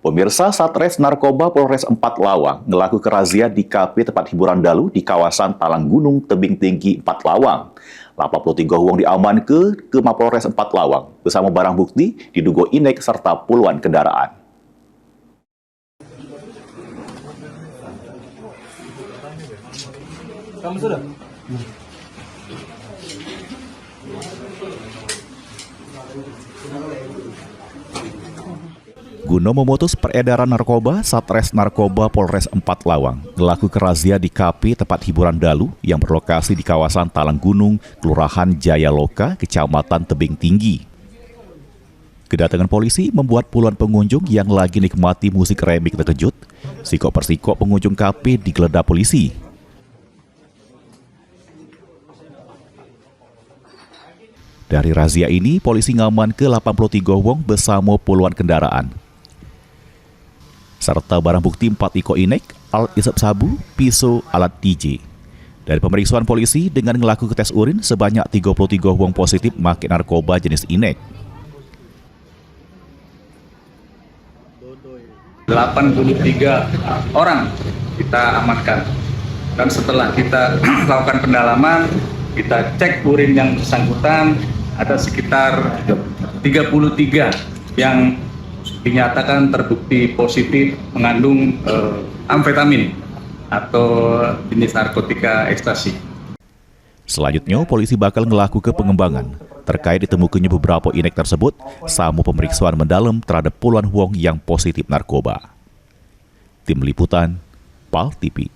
Pemirsa, Satres Narkoba Polres 4 Lawang melakukan razia di kafe tempat hiburan dalu di kawasan Talang Gunung Tebing Tinggi 4 Lawang. 83 uang diamankan ke Mapolres 4 Lawang bersama barang bukti diduga inek serta puluhan kendaraan. Kamu sudah? Guna memutus peredaran narkoba, Satres Narkoba Polres 4 Lawang melakukan razia di kafe tempat hiburan dalu yang berlokasi di kawasan Talang Gunung, Kelurahan Jayaloka, Kecamatan Tebing Tinggi. Kedatangan polisi membuat puluhan pengunjung yang lagi nikmati musik remix terkejut. Sikok persikok pengunjung kafe digeledah polisi. Dari razia ini, polisi ngaman ke 83 wong bersama puluhan kendaraan. Serta barang bukti 4 iko inek, alat isap sabu, pisau, alat DJ. Dari pemeriksaan polisi dengan melakukan tes urin sebanyak 33 wong positif make narkoba jenis inek. 83 orang kita amankan. Dan setelah kita lakukan pendalaman, kita cek urin yang bersangkutan, ada sekitar 33 yang dinyatakan terbukti positif mengandung amfetamin atau jenis narkotika ekstasi. Selanjutnya, polisi bakal melakukan pengembangan terkait ditemukannya beberapa inek tersebut sama pemeriksaan mendalam terhadap puluhan wong yang positif narkoba. Tim Liputan, PAL TV.